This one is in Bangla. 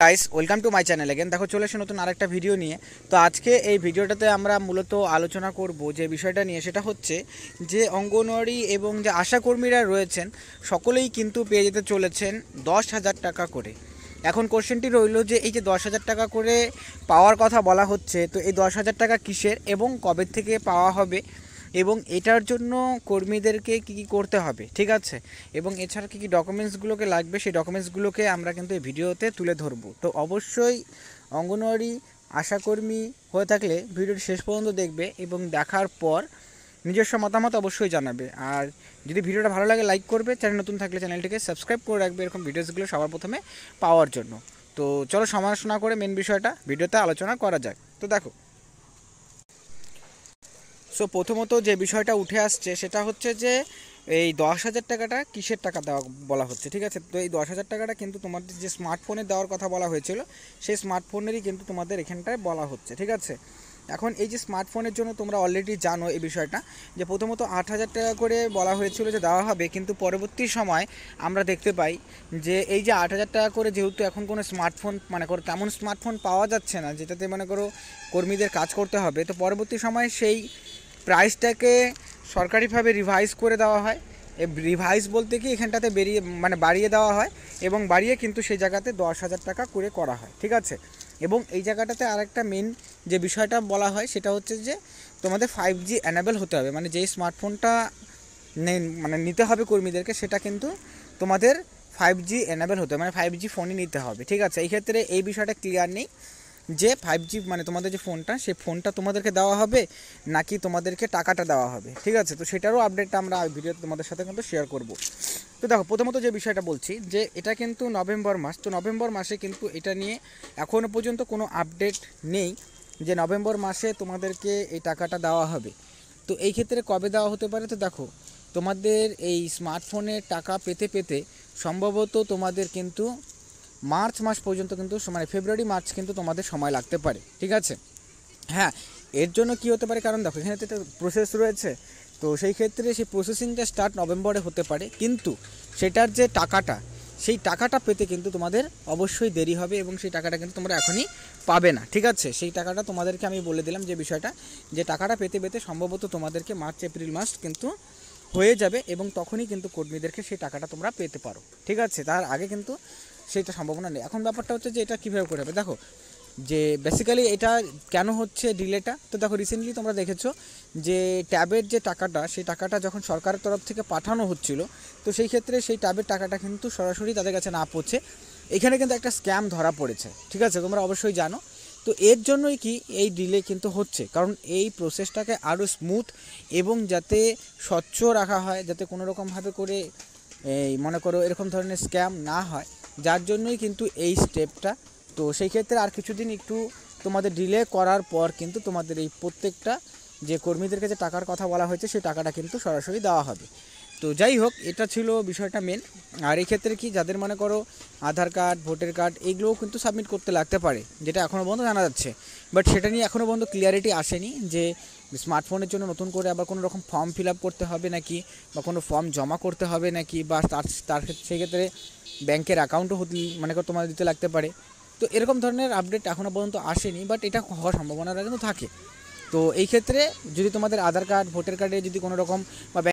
Guys welcome to my channel again. দেখো চলে এসে নতুন আরেকটা ভিডিও নিয়ে। তো আজকে এই ভিডিওটাতে আমরা মূলত আলোচনা করব যে বিষয়টা নিয়ে, সেটা হচ্ছে যে অঙ্গনওয়াড়ি এবং যে আশাকর্মীরা রয়েছেন সকলেই কিন্তু পেয়ে যেতে চলেছেন 10,000 টাকা করে। এখন কোশ্চেনটি রইল যে এই যে 10,000 টাকা করে পাওয়ার কথা বলা হচ্ছে, তো এই 10,000 টাকা কিসের এবং কবে থেকে পাওয়া হবে এবং এটার জন্য কর্মীদেরকে কী কী করতে হবে, ঠিক আছে, এবং এছাড়া কী কী ডকুমেন্টসগুলোকে লাগবে সেই ডকুমেন্টসগুলোকে আমরা কিন্তু এই ভিডিওতে তুলে ধরবো। তো অবশ্যই অঙ্গনওয়াড়ি আশাকর্মী হয়ে থাকলে ভিডিওটি শেষ পর্যন্ত দেখবে এবং দেখার পর নিজস্ব মতামত অবশ্যই জানাবে। আর যদি ভিডিওটা ভালো লাগে লাইক করবে, চ্যানেল নতুন থাকলে চ্যানেলটিকে সাবস্ক্রাইব করে রাখবে এরকম ভিডিওসগুলো সবার প্রথমে পাওয়ার জন্য। তো চলো সমালোচনা করে মেন বিষয়টা ভিডিওতে আলোচনা করা যাক। তো দেখো, সো প্রথমত যে বিষয়টা উঠে আসছে সেটা হচ্ছে যে এই 10,000 টাকাটা কিসের টাকা দেওয়া বলা হচ্ছে, ঠিক আছে। তো এই 10,000 টাকাটা কিন্তু তোমাদের যে স্মার্টফোনে দেওয়ার কথা বলা হয়েছিল সেই স্মার্টফোনেরই কিন্তু তোমাদের এখানটায় বলা হচ্ছে, ঠিক আছে। এখন এই যে স্মার্টফোনের জন্য তোমরা অলরেডি জানো এই বিষয়টা, যে প্রথমত 8,000 টাকা করে বলা হয়েছিল যে দেওয়া হবে, কিন্তু পরবর্তী সময় আমরা দেখতে পাই যে এই যে 8,000 টাকা করে, যেহেতু এখন কোনো স্মার্টফোন মানে করো তেমন স্মার্টফোন পাওয়া যাচ্ছে না যেটাতে মনে করো কর্মীদের কাজ করতে হবে, তো পরবর্তী সময় সেই প্রাইসটাকে সরকারিভাবে রিভাইজ করে দেওয়া হয়। রিভাইজ বলতে কি এখানটাতে বাড়িয়ে দেওয়া হয় এবং বাড়িয়ে কিন্তু সেই জায়গাতে 10,000 টাকা করে করা হয়, ঠিক আছে। এবং এই জায়গাটাতে আরেকটা মেন যে বিষয়টা বলা হয় সেটা হচ্ছে যে তোমাদের 5G অ্যানেবল হতে হবে, মানে যেই স্মার্টফোনটা নিতে হবে কর্মীদেরকে সেটা কিন্তু তোমাদের 5G অ্যানেবল হতে হবে, মানে 5G ফোনই নিতে হবে, ঠিক আছে। এই ক্ষেত্রে এই বিষয়টা ক্লিয়ার নেই যে 5G মানে তোমাদের যে ফোনটা সেই ফোনটা তোমাদেরকে দেওয়া হবে নাকি তোমাদেরকে টাকাটা দেওয়া হবে, ঠিক আছে। তো সেটারও আপডেটটা আমরা ভিডিওতে তোমাদের সাথে কিন্তু শেয়ার করব। তো দেখো, প্রথমত যে বিষয়টা বলছি যে এটা কিন্তু নভেম্বর মাস, তো নভেম্বর মাসে কিন্তু এটা নিয়ে এখনও পর্যন্ত কোনো আপডেট নেই যে নভেম্বর মাসে তোমাদেরকে এই টাকাটা দেওয়া হবে। তো এই ক্ষেত্রে কবে দেওয়া হতে পারে, তো দেখো তোমাদের এই স্মার্টফোনের টাকা পেতে পেতে সম্ভবত তোমাদের কিন্তু মার্চ মাস পর্যন্ত কিন্তু মানে ফেব্রুয়ারি মার্চ কিন্তু তোমাদের সময় লাগতে পারে, ঠিক আছে। হ্যাঁ, এর জন্য কি হতে পারে, কারণ দেখো এখানে তো একটা প্রসেস রয়েছে, তো সেই ক্ষেত্রে সেই প্রসেসিংটা স্টার্ট নভেম্বরে হতে পারে, কিন্তু সেটার যে টাকাটা সেই টাকাটা পেতে কিন্তু তোমাদের অবশ্যই দেরি হবে এবং সেই টাকাটা কিন্তু তোমরা এখনই পাবে না, ঠিক আছে। সেই টাকাটা তোমাদেরকে আমি বলে দিলাম যে বিষয়টা, যে টাকাটা পেতে পেতে সম্ভবত তোমাদেরকে মার্চ এপ্রিল মাস কিন্তু হয়ে যাবে এবং তখনই কিন্তু কর্মীদেরকে সেই টাকাটা তোমরা পেতে পারো, ঠিক আছে। তার আগে কিন্তু সেইটা সম্ভাবনা নেই। এখন ব্যাপারটা হচ্ছে যে এটা কীভাবে করে হবে, দেখো যে বেসিক্যালি এটা কেন হচ্ছে ডিলেটা। তো দেখো রিসেন্টলি তোমরা দেখেছো যে ট্যাবের যে টাকাটা সেই টাকাটা যখন সরকারের তরফ থেকে পাঠানো হচ্ছিল, তো সেই ক্ষেত্রে সেই ট্যাবের টাকাটা কিন্তু সরাসরি তাদের কাছে না পৌঁছে এখানে কিন্তু একটা স্ক্যাম ধরা পড়েছে, ঠিক আছে, তোমরা অবশ্যই জানো। তো এর জন্যই কি এই ডিলে কিন্তু হচ্ছে, কারণ এই প্রসেসটাকে আরও স্মুথ এবং যাতে স্বচ্ছ রাখা হয়, যাতে কোনো রকমভাবে করে এই মনে করো এরকম ধরনের স্ক্যাম না হয়, যার জন্যই কিন্তু এই স্টেপটা। তো সেই ক্ষেত্রে আর কিছুদিন একটু তোমাদের ডিলে করার পর কিন্তু তোমাদের এই প্রত্যেকটা যে কর্মীদেরকে যে টাকার কথা বলা হয়েছে সেই টাকাটা কিন্তু সরাসরি দেওয়া হবে। তো যাই হোক, এটা ছিল বিষয়টা মেন। আর এই ক্ষেত্রে কি যাদের মনে করো আধার কার্ড ভোটার কার্ড এইগুলোও কিন্তু সাবমিট করতে লাগতে পারে, যেটা এখনও পর্যন্ত জানা যাচ্ছে, বাট সেটা নিয়ে এখনও পর্যন্ত ক্লিয়ারিটি আসেনি যে স্মার্টফোনের জন্য নতুন করে আবার কোনো রকম ফর্ম ফিল আপ করতে হবে নাকি, বা কোনো ফর্ম জমা করতে হবে নাকি, বা তার সেক্ষেত্রে ব্যাংকের অ্যাকাউন্টও মনে করো তোমার দিতে লাগতে পারে। তো এরকম ধরনের আপডেট এখনও পর্যন্ত আসেনি, বাট এটা হওয়ার সম্ভাবনাটা কিন্তু থাকে। তো এই ক্ষেত্রে যদি তোমাদের আধার কার্ড ভোটার কার্ডে যদি কোনো রকম বা